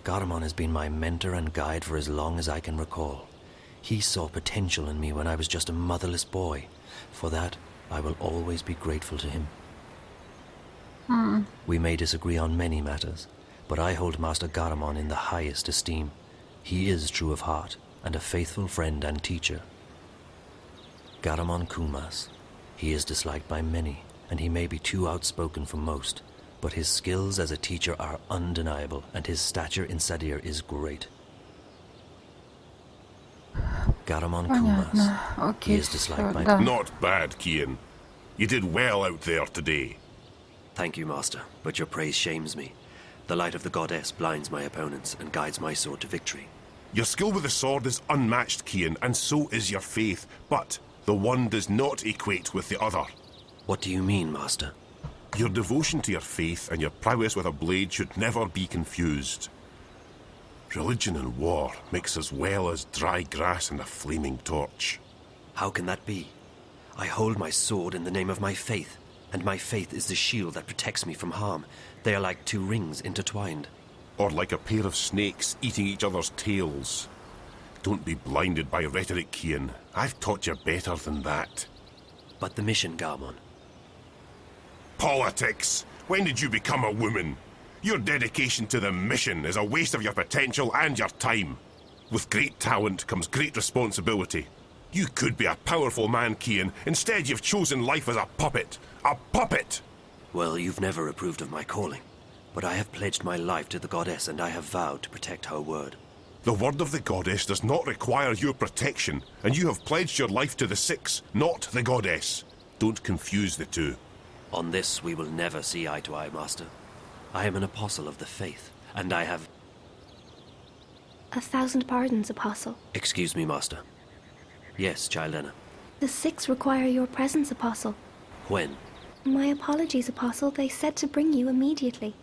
Garamon has been my mentor and guide for as long as I can recall. He saw potential in me when I was just a motherless boy. For that, I will always be grateful to him. We may disagree on many matters, but I hold Master Garamon in the highest esteem. He is true of heart, and a faithful friend and teacher. Garamon Kumas. He is disliked by many, and he may be too outspoken for most, but his skills as a teacher are undeniable, and his stature in Sadir is great. Garamon Kumas. He is disliked by... Not bad, Kian. You did well out there today. Thank you, Master, but your praise shames me. The light of the goddess blinds my opponents and guides my sword to victory. Your skill with the sword is unmatched, Kian, and so is your faith, but the one does not equate with the other. What do you mean, Master? Your devotion to your faith and your prowess with a blade should never be confused. Religion and war mix as well as dry grass and a flaming torch. How can that be? I hold my sword in the name of my faith, and my faith is the shield that protects me from harm. They are like two rings intertwined. Or like a pair of snakes eating each other's tails. Don't be blinded by rhetoric, Kian. I've taught you better than that. But the mission, Garamon. Politics! When did you become a woman? Your dedication to the mission is a waste of your potential and your time. With great talent comes great responsibility. You could be a powerful man, Kian. Instead, you've chosen life as a puppet. A puppet! Well, you've never approved of my calling. But I have pledged my life to the goddess, and I have vowed to protect her word. The word of the goddess does not require your protection, and you have pledged your life to the Six, not the goddess. Don't confuse the two. On this, we will never see eye to eye, Master. I am an apostle of the faith, and I have... 1,000 pardons, Apostle. Excuse me, Master. Yes, Child Enna. The Six require your presence, Apostle. When? My apologies, Apostle. They said to bring you immediately.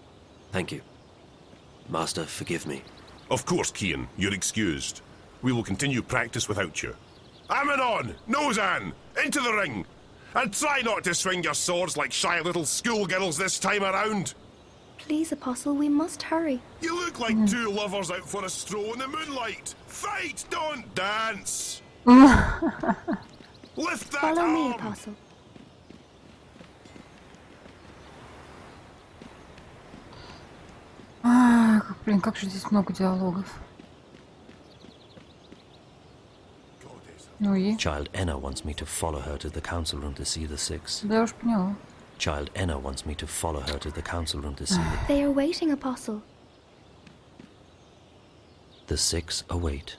Thank you. Master, forgive me. Of course, Kian, you're excused. We will continue practice without you. Amidon! Nozan! Into the ring! And try not to swing your swords like shy little schoolgirls this time around! Please, Apostle, we must hurry. You look like two lovers out for a stroll in the moonlight! Fight, don't dance! Lift that Follow me, arm! Apostle. Блин, как же здесь много диалогов. Ну и? Child Enna wants me to follow her to the council room to see the Six. Да, я уж поняла. Child Enna wants me to follow her to the council room to see the... They are waiting, Apostle. The Six await.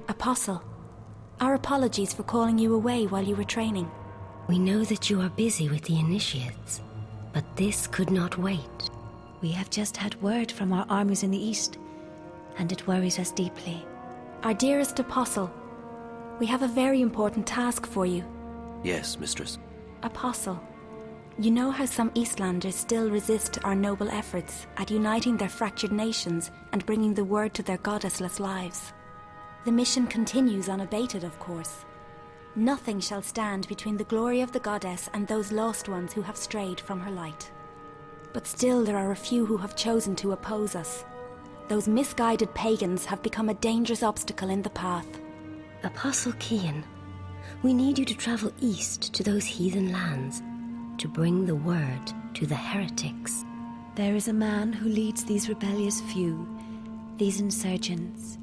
Apostle, our apologies for calling you away while you were training. We know that you are busy with the initiates, but this could not wait. We have just had word from our armies in the east, and it worries us deeply. Our dearest Apostle, we have a very important task for you. Yes, Mistress. Apostle, you know how some Eastlanders still resist our noble efforts at uniting their fractured nations and bringing the word to their goddessless lives. The mission continues unabated, of course. Nothing shall stand between the glory of the goddess and those lost ones who have strayed from her light. But still there are a few who have chosen to oppose us. Those misguided pagans have become a dangerous obstacle in the path. Apostle Kian, we need you to travel east to those heathen lands, to bring the word to the heretics. There is a man who leads these rebellious few, these insurgents.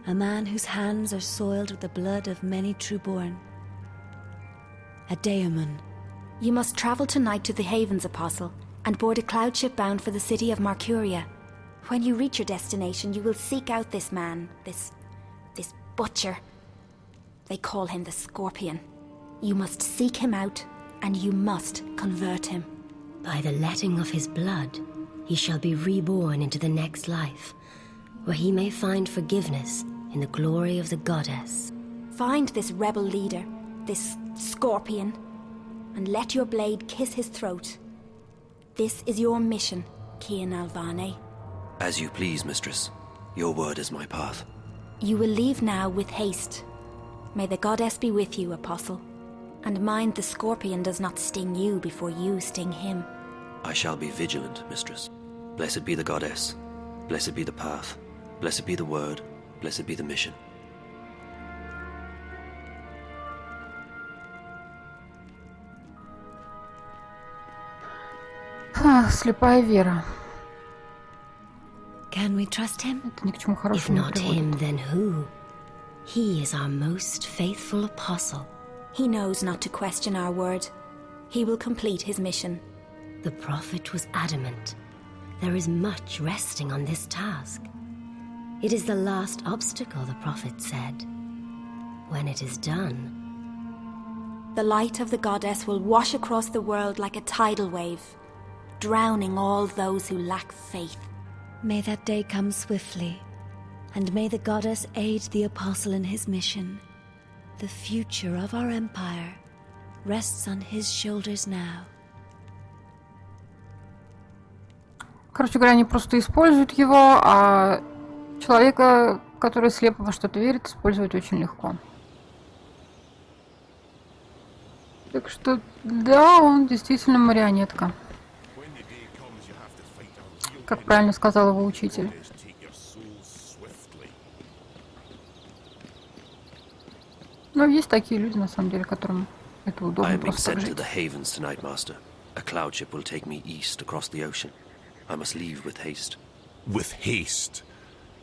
A man whose hands are soiled with the blood of many trueborn. A daemon. You must travel tonight to the Havens, Apostle, and board a cloud ship bound for the city of Marcuria. When you reach your destination, you will seek out this man, this butcher. They call him the Scorpion. You must seek him out, and you must convert him. By the letting of his blood, he shall be reborn into the next life, where he may find forgiveness in the glory of the goddess. Find this rebel leader, this scorpion, and let your blade kiss his throat. This is your mission, Cian Alvane. As you please, mistress. Your word is my path. You will leave now with haste. May the goddess be with you, Apostle. And mind the scorpion does not sting you before you sting him. I shall be vigilant, mistress. Blessed be the goddess. Blessed be the path. Blessed be the word. Blessed be the mission. Слепая вера. Can we trust him? Это ни к чему If хорошему не not him, приводит. then who? He is our most faithful apostle. He knows not to question our word. He will complete his mission. The prophet was adamant. There is much resting on this task. It is the last obstacle, the prophet said. When it is done, The light of the goddess will wash across the world like a tidal wave, drowning all those who lack faith. May that day come swiftly, and may the goddess aid the apostle in his mission. The future of our empire rests on his shoulders now. Короче говоря, они просто используют его, а человека, который слепо во что-то верит, использовать очень легко. Так что, да, он действительно марионетка. Как правильно сказал его учитель. Но есть такие люди, на самом деле, которым это I удобно am being просто так sent to жить. the havens tonight, master. A cloud ship will take me east across the ocean. I must leave with haste. With haste.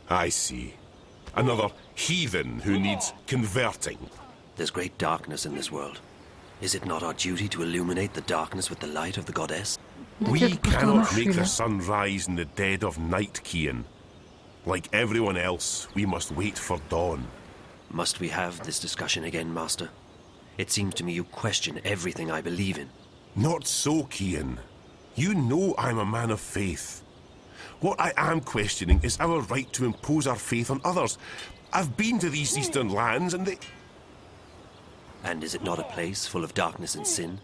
I see. Another heathen who needs converting. There's great darkness in this world. Is it not our duty to illuminate the darkness with the light of the goddess? Да We те, кто просто cannot make внушили. the sun rise in the dead of night, Cian. Like everyone else, we must wait for dawn. Must we have this discussion again, master? It seems to me you question everything I believe in. Not so, Cian. You know I'm a man of faith. What I am questioning is our right to impose our faith on others. I've been to these eastern lands and they... And is it not a place full of darkness and sin?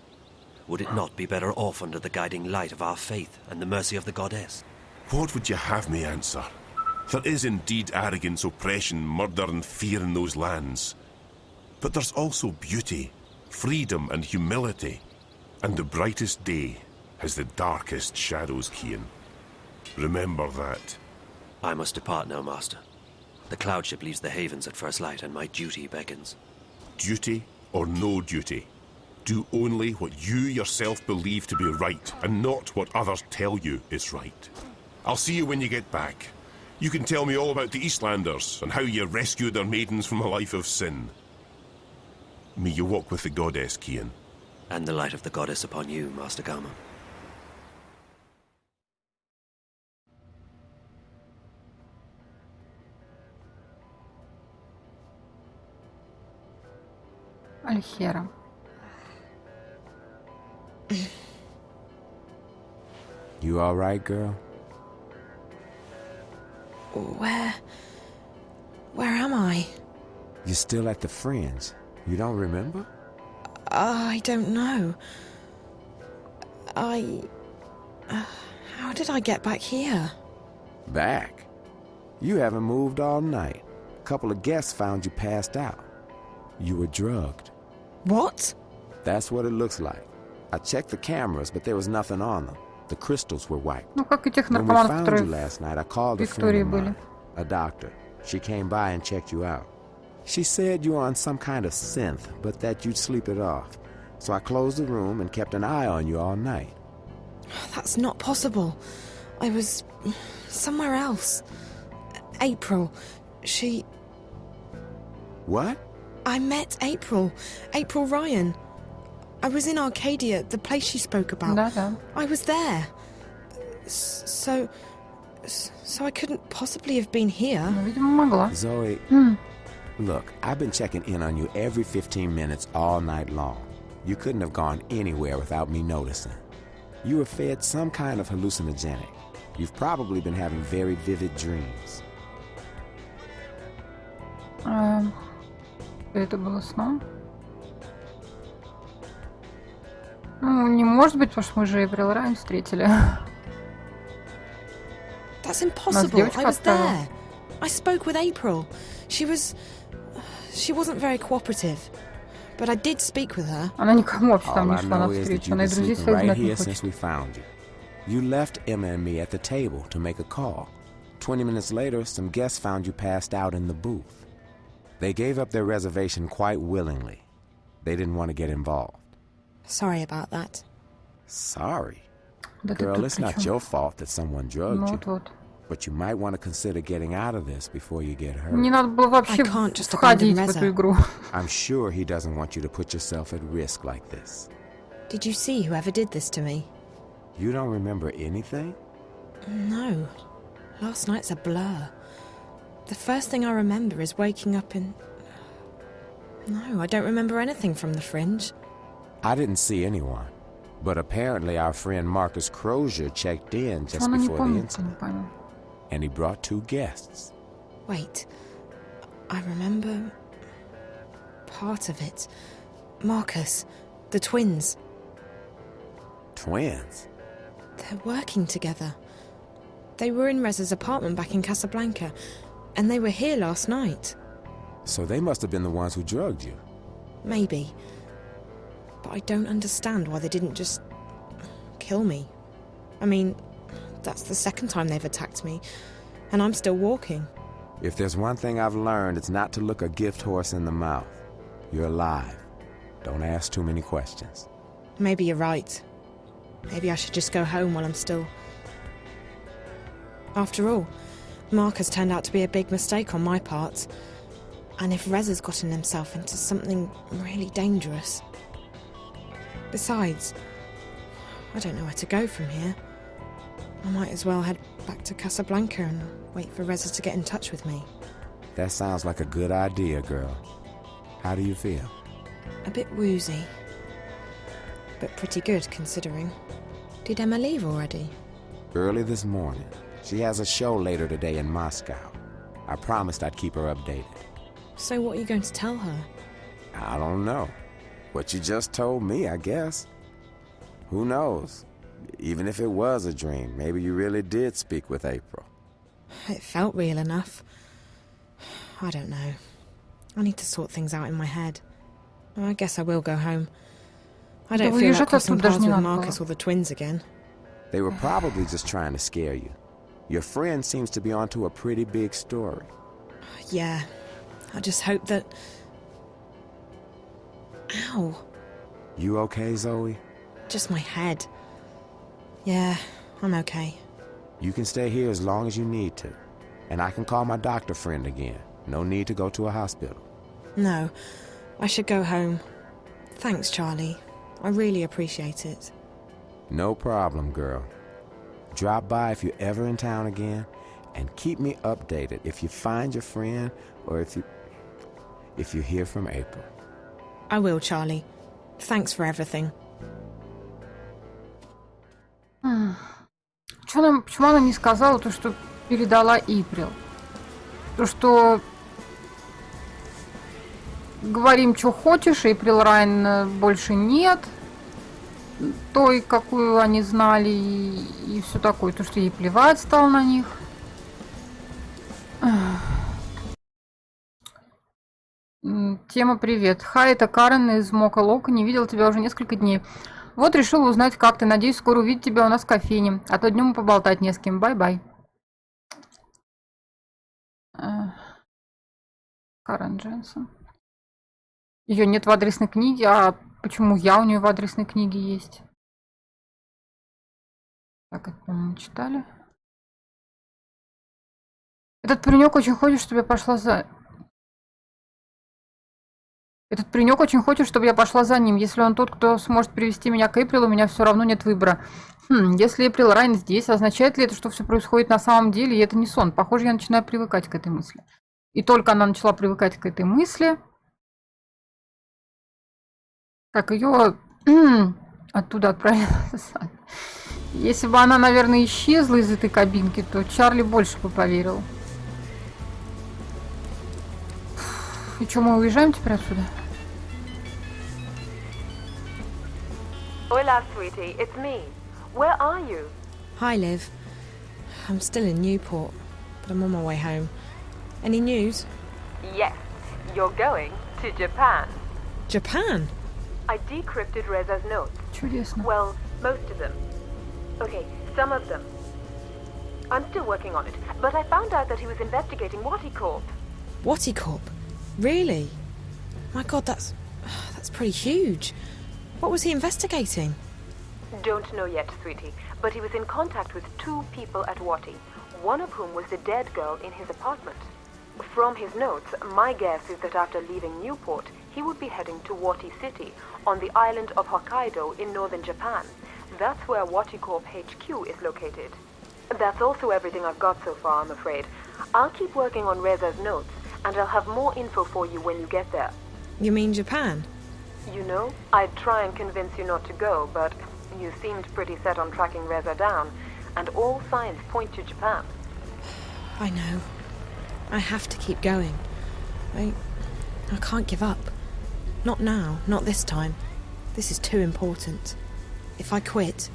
Would it not be better off under the guiding light of our faith and the mercy of the goddess? What would you have me answer? There is indeed arrogance, oppression, murder and fear in those lands. But there's also beauty, freedom and humility. And the brightest day has the darkest shadows, Cian. Remember that. I must depart now, master. The cloud ship leaves the havens at first light and my duty beckons. Duty or no duty. Do only what you yourself believe to be right and not what others tell you is right. I'll see you when you get back. You can tell me all about the Eastlanders and how you rescued their maidens from a life of sin. May you walk with the goddess, Cian. And the light of the goddess upon you, Master Gama. Альхера. You all right, girl? Where am I? You're still at the Fringe. You don't remember? I don't know. How did I get back here? Back? You haven't moved all night. A couple of guests found you passed out. You were drugged. What? That's what it looks like. I checked the cameras, but there was nothing on them. The crystals were wiped. Ну, как и тех When we наркоманов, found которые you last night, I called a Виктории friend of были. mine, a doctor. She came by and checked you out. She said you were on some kind of synth, but that you'd sleep it off. So I closed the room and kept an eye on you all night. That's not possible. I was somewhere else. April. She... What? I met April. April Ryan. I was in Arcadia, the place she spoke about. Да. I was there. So I couldn't possibly have been here. Ну, видимо, могла. Zoe, look, I've been checking in on you every 15 minutes all night long. You couldn't have gone anywhere without me noticing. You were fed some kind of hallucinogenic. You've probably been having very vivid dreams. Это было сном? Ну, не может быть, потому что мы же Эйприл Райан встретили. That's impossible. I was there. I spoke with April. She wasn't very cooperative. But I did speak with her. Она никому вообще там All не I шла know is that навстречу. you've Она и been друзей sleeping своих right знать не here хочет. since we found you. You left Emma and me at the table to make a call. 20 minutes later, some guests found you passed out in the booth. They gave up their reservation quite willingly. They didn't want to get involved. Sorry about that. Sorry? Да ты Girl, тут it's при not чём? your fault that someone drugged Ну you. вот-вот. But you might want to consider getting out of this before you get hurt. Не надо было вообще I can't just входить abandon в эту Reza. игру. I'm sure he doesn't want you to put yourself at risk like this. Did you see whoever did this to me? You don't remember anything? No. Last night's a blur. The first thing I remember is waking up in... No, I don't remember anything from the fringe. I didn't see anyone. But apparently our friend Marcus Crozier checked in just Она не before the помнит, не incident. понял. And he brought 2 guests. Wait. I remember... part of it. Marcus. The twins. Twins? They're working together. They were in Reza's apartment back in Casablanca, and they were here last night. So they must have been the ones who drugged you. Maybe. But I don't understand why they didn't just... kill me. I mean, that's the second time they've attacked me, and I'm still walking. If there's one thing I've learned, it's not to look a gift horse in the mouth. You're alive. Don't ask too many questions. Maybe you're right. Maybe I should just go home while I'm still... After all, Marcus turned out to be a big mistake on my part. And if Reza's gotten himself into something really dangerous... Besides, I don't know where to go from here. I might as well head back to Casablanca and wait for Reza to get in touch with me. That sounds like a good idea, girl. How do you feel? A bit woozy. But pretty good, considering. Did Emma leave already? Early this morning. She has a show later today in Moscow. I promised I'd keep her updated. So what are you going to tell her? I don't know. What you just told me, I guess. Who knows? Even if it was a dream, maybe you really did speak with April. It felt real enough. I don't know. I need to sort things out in my head. I guess I will go home. I don't feel like crossing paths with Marcus or the twins again. They were probably just trying to scare you. Your friend seems to be onto a pretty big story. Yeah. I just hope that... Ow. You okay, Zoe? Just my head. Yeah, I'm okay. You can stay here as long as you need to. And I can call my doctor friend again. No need to go to a hospital. No, I should go home. Thanks, Charlie. I really appreciate it. No problem, girl. Drop by if you're ever in town again, and keep me updated if you find your friend or if you hear from April. I will, Charlie. Thanks for everything. Почему она не сказала то, что передала Эйприл? То, что говорим, что хочешь, Эйприл Райан больше нет, той, какую они знали, и все такое, то, что ей плевать стало на них. Тема привет. Хай, это Карен из Мока Лока. Не видела тебя уже несколько дней. Вот решила узнать, как ты. Надеюсь, скоро увидеть тебя у нас в кофейне. А то днем поболтать не с кем. Бай-бай. Карен Дженсон. Ее нет в адресной книге. А почему я у нее в адресной книге есть? Так, это, по-моему, читали. Этот паренек очень хочет, чтобы я пошла за... Этот паренек очень хочет, чтобы я пошла за ним. Если он тот, кто сможет привести меня к Эйприл, у меня все равно нет выбора. Если Эйприл Райан здесь, означает ли это, что все происходит на самом деле, и это не сон? Похоже, я начинаю привыкать к этой мысли. И только она начала привыкать к этой мысли, как ее оттуда отправили. Если бы она, наверное, исчезла из этой кабинки, то Чарли больше бы поверил. И что, мы уезжаем теперь отсюда? Hola, sweetie. It's me. Where are you? Hi, Liv. I'm still in Newport, but I'm on my way home. Any news? Yes. You're going to Japan. Japan? I decrypted Reza's notes. Чудесно. Well, most of them. Okay, some of them. I'm still working on it, but I found out that he was investigating Waticorp. Waticorp? Really? My God, that's pretty huge. What was he investigating? Don't know yet, sweetie, but he was in contact with 2 people at Wati, one of whom was the dead girl in his apartment. From his notes, my guess is that after leaving Newport, he would be heading to Wati City, on the island of Hokkaido in northern Japan. That's where Waticorp HQ is located. That's also everything I've got so far, I'm afraid. I'll keep working on Reza's notes, and I'll have more info for you when you get there. You mean Japan? You know, I'd try and convince you not to go, but you seemed pretty set on tracking Reza down, and all signs point to Japan. I know. I have to keep going. I can't give up. Not now, not this time. This is too important. If I quit...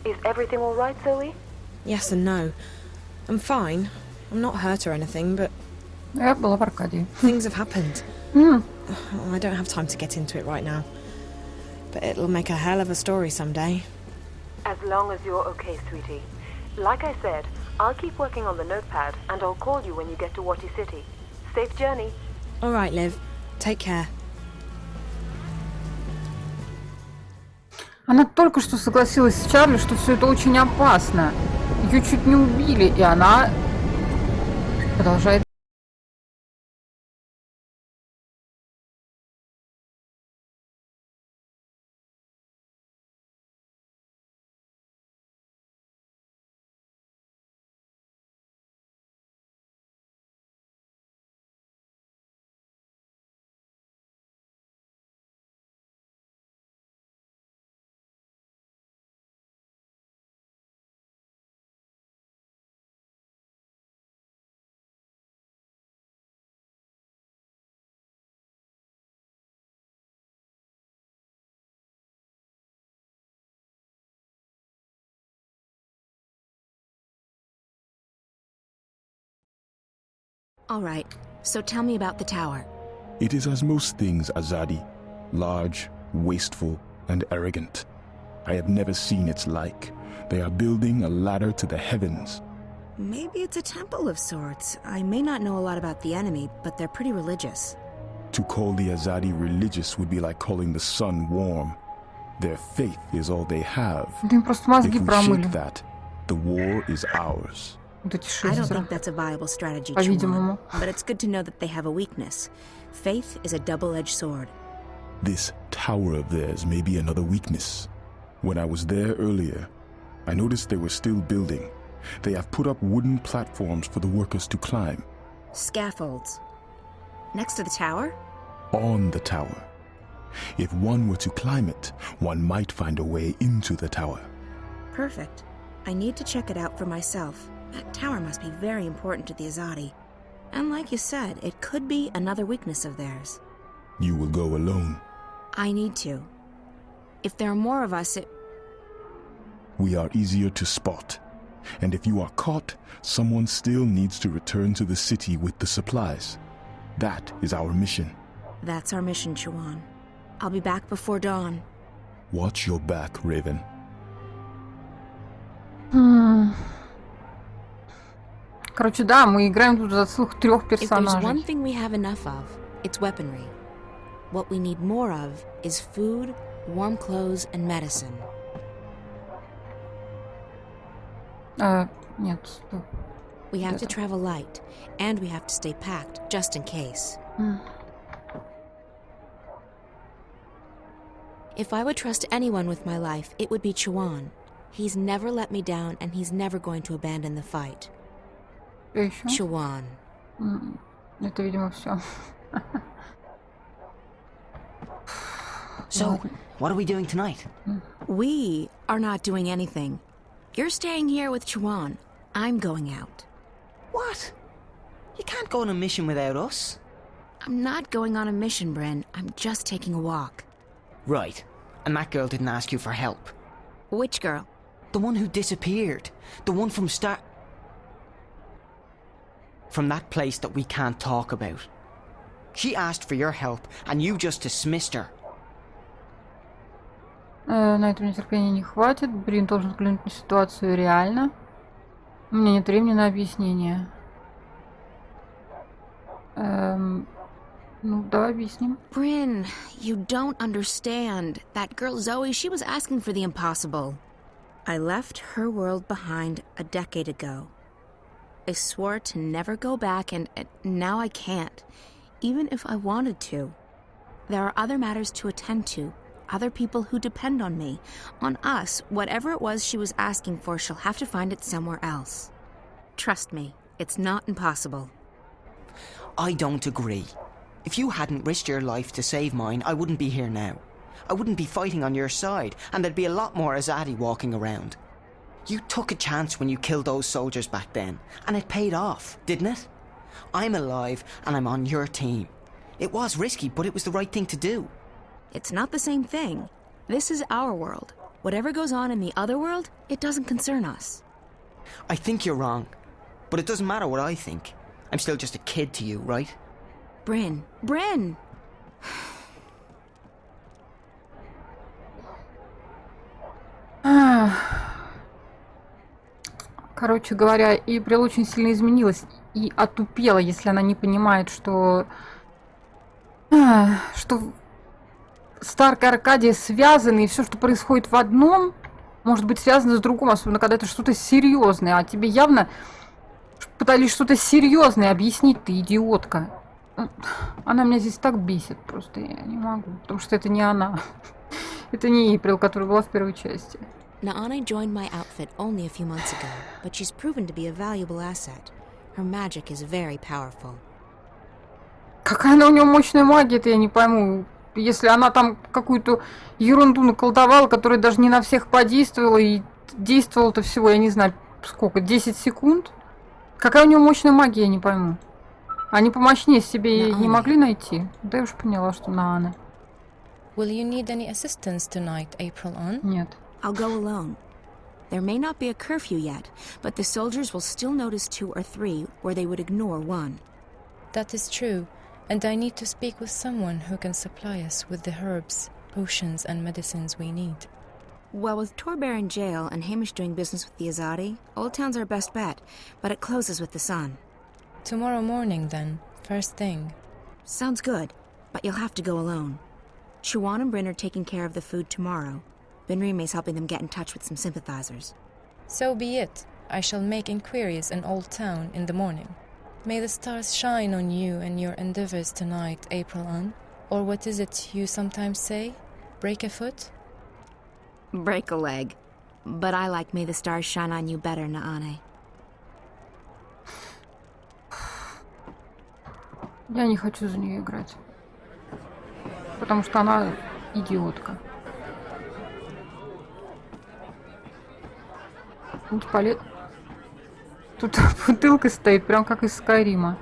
Is everything all right, Zoe? Yes and no. I'm fine. I'm not hurt or anything, but... Я была в Аркадии. Things have happened. I don't have time to get into it right now. But it'll make a hell of a story someday. As long as you're okay, sweetie. Like I said, I'll keep working on the notepad, and I'll call you when you get to Wati City. Safe journey. All right, Liv. Take care. Она только что согласилась с Чарли, что все это очень опасно. Ее чуть не убили, и она продолжает. All right, so tell me about the tower. It is as most things, Azadi. Large, wasteful, and arrogant. I have never seen its like. They are building a ladder to the heavens. Maybe it's a temple of sorts. I may not know a lot about the enemy, but they're pretty religious. To call the Azadi religious would be like calling the sun warm. Their faith is all they have. Да им просто мозги If we промыли. shake that, the war is ours. Вот эти I don't шизеры. think that's a viable strategy, По-видимому. Chuan, but it's good to know that they have a weakness. Faith is a double-edged sword. This tower of theirs may be another weakness. When I was there earlier, I noticed they were still building. They have put up wooden platforms for the workers to climb. Scaffolds. Next to the tower? On the tower. If one were to climb it, one might find a way into the tower. Perfect. I need to check it out for myself. That tower must be very important to the Azadi. And like you said, it could be another weakness of theirs. You will go alone. I need to. If there are more of us, We are easier to spot. And if you are caught, someone still needs to return to the city with the supplies. That is our mission. That's our mission, Chuan. I'll be back before dawn. Watch your back, Raven. Короче, да, мы играем тут за целых 3 If there's one персонажей. thing we have enough of, it's weaponry. What we need more of is food, warm clothes, and medicine. Нет, стоп. We have to travel light, and we have to stay packed, just in case. If I would trust anyone with my life, it would be Chuan. He's never let me down, and he's never going to abandon the fight. Что еще? Chuan. Это, видимо, все. So, what are we doing tonight? We are not doing anything. You're staying here with Chuan. I'm going out. What? You can't go on a mission without us. I'm not going on a mission, Bryn. I'm just taking a walk. Right. And that girl didn't ask you for help. Which girl? The one who disappeared. The one from from that place that we can't talk about. She asked for your help, and you just dismissed her. На это мне терпения не хватит. Брин должен взглянуть на ситуацию реально. У меня нет времени на объяснение. Ну, давай объясним. Bryn, you don't understand. That girl Zoe, she was asking for the impossible. I left her world behind a decade ago. I swore to never go back, and now I can't, even if I wanted to. There are other matters to attend to, other people who depend on me, on us. Whatever it was she was asking for, she'll have to find it somewhere else. Trust me, it's not impossible. I don't agree. If you hadn't risked your life to save mine, I wouldn't be here now. I wouldn't be fighting on your side, and there'd be a lot more Azadi walking around. You took a chance when you killed those soldiers back then, and it paid off, didn't it? I'm alive, and I'm on your team. It was risky, but it was the right thing to do. It's not the same thing. This is our world. Whatever goes on in the other world, it doesn't concern us. I think you're wrong, but it doesn't matter what I think. I'm still just a kid to you, right? Bryn. Bryn! Короче говоря, ЭЙПРИЛ очень сильно изменилась и отупела, если она не понимает, что Старк и Аркадия связаны, и все, что происходит в одном, может быть связано с другим, особенно когда это что-то серьезное, а тебе явно пытались что-то серьезное объяснить, ты идиотка. Она меня здесь так бесит, просто я не могу, потому что это не она. Это не ЭЙПРИЛ, которая была в первой части. Naane joined my outfit only a few months ago, but she's proven to be a valuable asset. Her magic is very powerful. Какая она у нее мощная магия, это я не пойму. Если она там какую-то ерунду наколдовала, которая даже не на всех подействовала, и действовала-то всего, я не знаю, сколько, 10 секунд? Какая у нее мощная магия, я не пойму. Они помощнее себе не могли найти? Да я уж поняла, что Наане. Will you need any assistance tonight, April on? Нет. I'll go alone. There may not be a curfew yet, but the soldiers will still notice 2 or 3 where they would ignore 1. That is true, and I need to speak with someone who can supply us with the herbs, potions and medicines we need. Well, with Torbear in jail and Hamish doing business with the Azadi, Old Town's our best bet, but it closes with the sun. Tomorrow morning, then, first thing. Sounds good, but you'll have to go alone. Siobhan and Bryn are taking care of the food tomorrow. Benrime's helping them get in touch with some sympathizers. So be it. I shall make inquiries in Old Town in the morning. May the stars shine on you and your endeavors tonight, April on. Or what is it you sometimes say? Break a foot? Break a leg. But I like may the stars shine on you better, Naane. Я не хочу за нее играть. Потому что она идиотка. Тут бутылка стоит, прям как из Скайрима.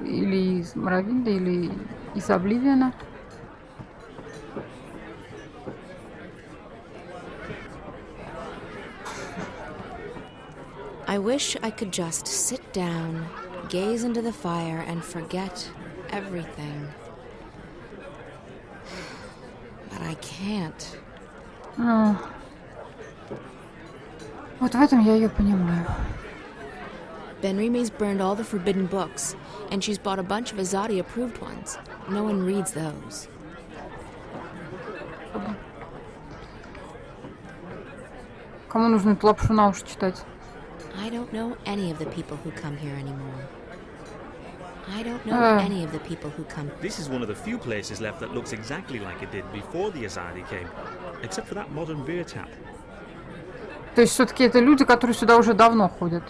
Или из Моровинда, или из Обливиана. I wish I could just sit down, gaze into the fire, and forget everything. But I can't. Вот в этом я ее понимаю. Benrime's burned all the forbidden books, and she's bought a bunch of Azadi-approved ones. No one reads those. Кому нужно эту лапшу на уши читать? I don't know any of the people who come here anymore. I don't know any of the people who come. This is one of the few places left that looks exactly like it did before the Azadi came, except for that modern beer tap. То есть все-таки это люди, которые сюда уже давно ходят.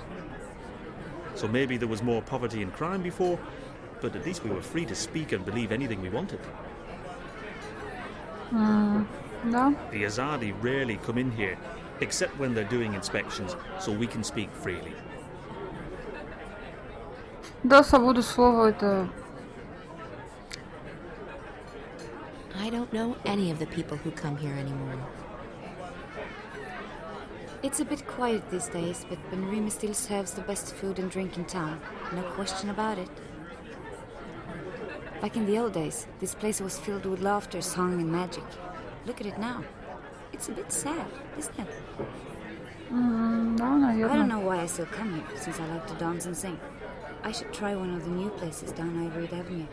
So maybe there was more poverty and crime before, but at least we were free to speak and believe anything we wanted. Да. The Azadi rarely come in here, except when they're doing inspections, so we can speak freely. Да, свобода слова это I don't know any of the people who come here anymore. It's a bit quiet these days, but Benrima still serves the best food and drink in town. No question about it. Back in the old days, this place was filled with laughter, song and magic. Look at it now. It's a bit sad, isn't it? I don't know why I still come here, since I like to dance and sing. I should try one of the new places down Ivory Avenue.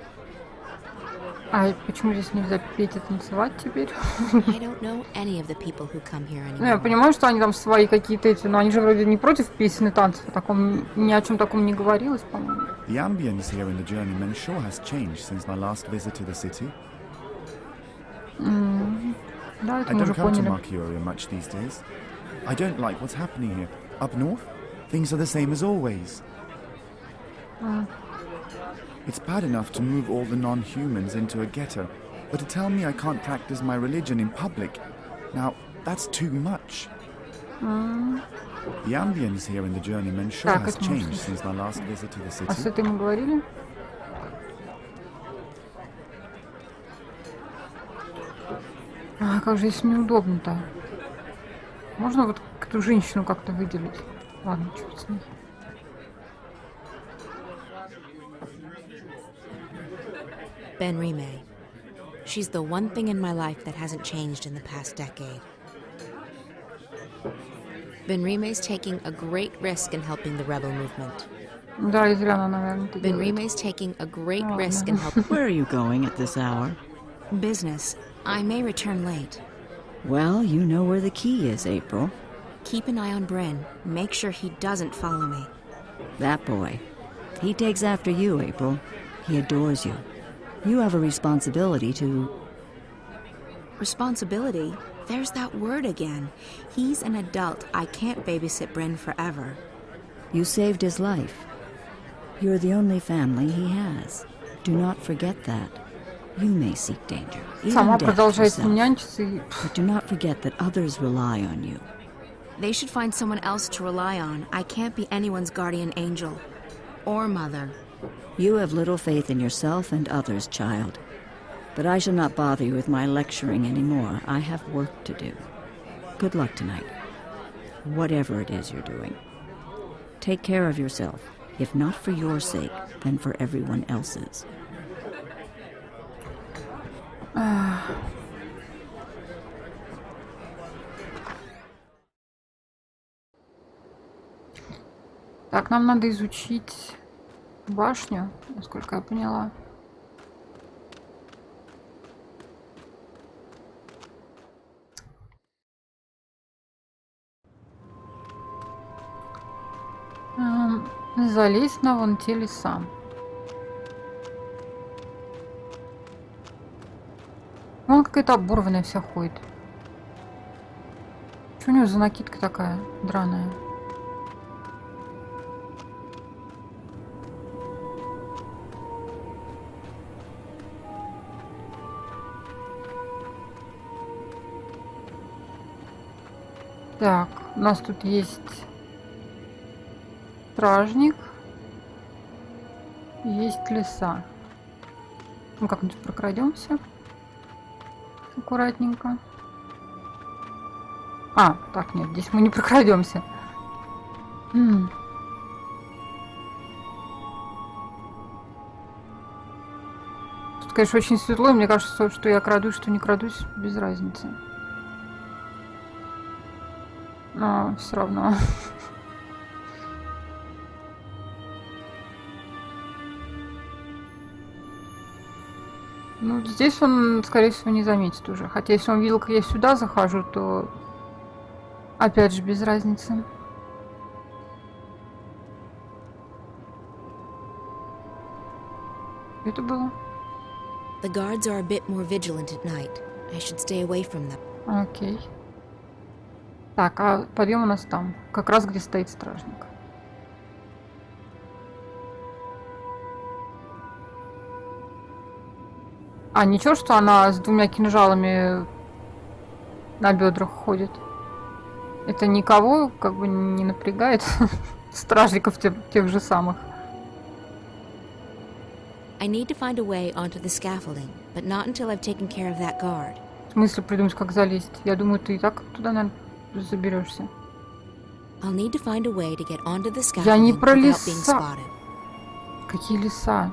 А почему здесь нельзя петь и танцевать теперь? I don't know any of the people who come here anymore. Ну, я понимаю, что они там свои какие-то эти, но они же вроде не против песен и танцев, о таком, ни о чем таком не говорилось, по-моему. The ambience here in the Journeyman sure has changed since my last visit to the city. Да, это I мы don't уже come to поняли. Marcuria much these days. I don't like what's happening here. Up north, things are the same as always. It's bad enough to move all the non-humans into a ghetto, but to tell me I can't practice my religion in public, now that's too much. The ambience here in the Journeyman sure Так, has это мы changed since my last visit to the А с city. этой мы говорили? А как же здесь неудобно-то? Можно вот эту женщину как-то выделить? Ладно, черт с ней. Benrima. She's the one thing in my life that hasn't changed in the past decade. Benrima's taking a great risk in helping the rebel movement. Да, и зря она, наверное, это делает. Benrima's taking a great risk in helping... Where are you going at this hour? Business. I may return late. Well, you know where the key is, April. Keep an eye on Bryn. Make sure he doesn't follow me. That boy. He takes after you, April. He adores you. You have a responsibility to... Responsibility? There's that word again. He's an adult. I can't babysit Bryn forever. You saved his life. You're the only family he has. Do not forget that. You may seek danger, even death yourself, but do not forget that others rely on you. They should find someone else to rely on. I can't be anyone's guardian angel. Or mother. You have little faith in yourself and others, child. But I shall not bother you with my lecturing anymore. I have work to do. Good luck tonight. Whatever it is you're doing. Take care of yourself, if not for your sake, then for everyone else's. Так, нам надо изучить башню, насколько я поняла. Залезть на вон те леса. Вон какая-то оборванная вся ходит. Что у нее за накидка такая драная? Так, у нас тут есть стражник, есть леса. Ну как-нибудь прокрадемся аккуратненько. А, так, нет, здесь мы не прокрадемся. Тут, конечно, очень светло, и мне кажется, что я крадусь, что не крадусь, без разницы. Но все равно. Ну, здесь он, скорее всего, не заметит уже. Хотя, если он видел, как я сюда захожу, то опять же без разницы. Это было. The guards are a bit more vigilant at night. I should stay away from them. Окей. Так, а подъем у нас там, как раз где стоит стражник. А ничего, что она с двумя кинжалами на бедрах ходит? Это никого как бы не напрягает? Стражников тех же самых. I need to find a way onto the scaffolding, but not until I've taken care of that guard. В смысле придумать, как залезть? Я думаю, ты и так туда, наверное, заберешься. I'll need to find a way to get onto the Я не scaffolding про without being леса. spotted. Какие леса?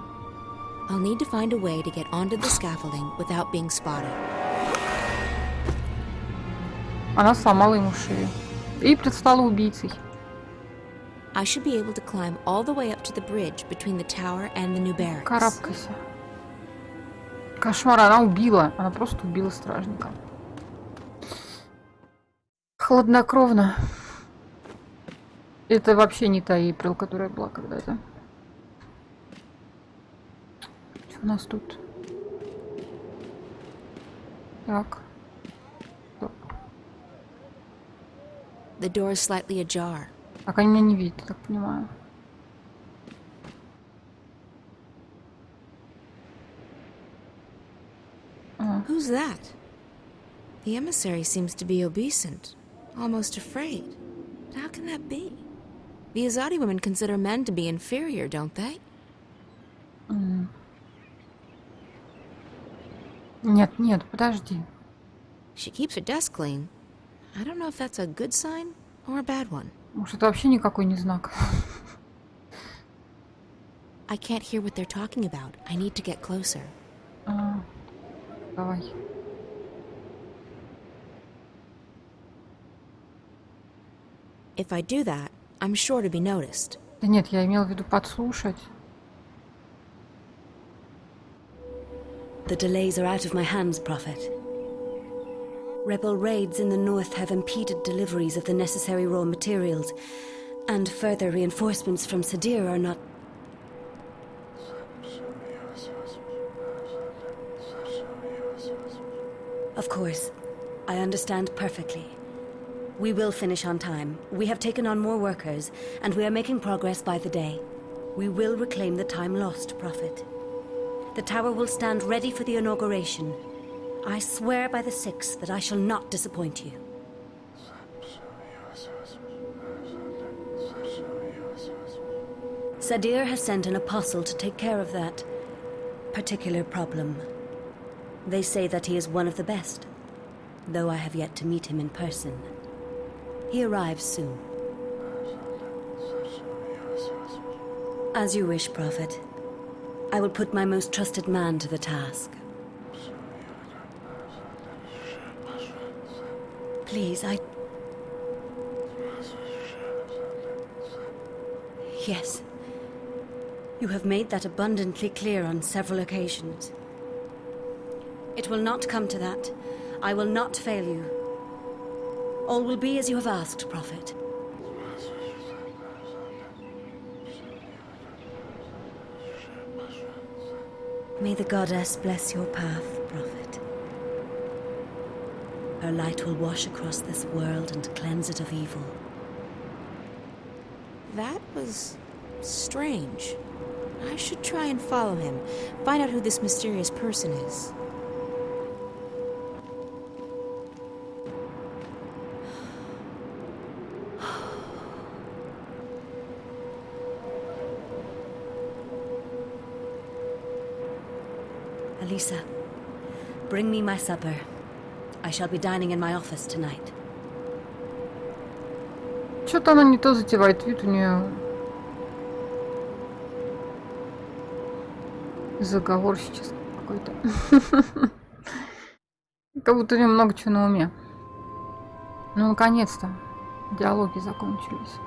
I'll need to find a way to get onto the scaffolding without being spotted. Она сломала ему шею. И предстала убийцей. I should be able to climb all the way up to the bridge between the tower and the new barracks. Карабкайся. Кошмар, она убила. Она просто убила стражника. Хладнокровно. Это вообще не та Эйприл, которая была когда-то. Что у нас тут? Так. The door is slightly ajar. Так, они меня не видят, я так понимаю. Who's that? The emissary seems to be obeisant, almost afraid. How can that be? The Azadi women consider men to be inferior, don't they? Нет, нет, подожди. She keeps her desk clean. I don't know if that's a good sign or a bad one. Может, это вообще никакой не знак. I can't hear what they're talking about. I need to get closer. Давай. If I do that, I'm sure to be noticed. Да нет, я имела в виду подслушать. The delays are out of my hands, Prophet. Rebel raids in the north have impeded deliveries of the necessary raw materials, and further reinforcements from Sadir are not... Of course, I understand perfectly. We will finish on time. We have taken on more workers, and we are making progress by the day. We will reclaim the time lost, Prophet. The tower will stand ready for the inauguration. I swear by the Six that I shall not disappoint you. Sadir has sent an apostle to take care of that particular problem. They say that he is one of the best, though I have yet to meet him in person. He arrives soon. As you wish, Prophet. I will put my most trusted man to the task. Please, Yes. You have made that abundantly clear on several occasions. It will not come to that. I will not fail you. All will be as you have asked, Prophet. May the goddess bless your path, Prophet. Her light will wash across this world and cleanse it of evil. That was strange. I should try and follow him, find out who this mysterious person is. Alisa, bring me my supper. I shall be dining in my office tonight. Что-то она не то затевает, вид у нее заговорщический какой-то. Как будто у нее много чего на уме. Ну, наконец-то диалоги закончились.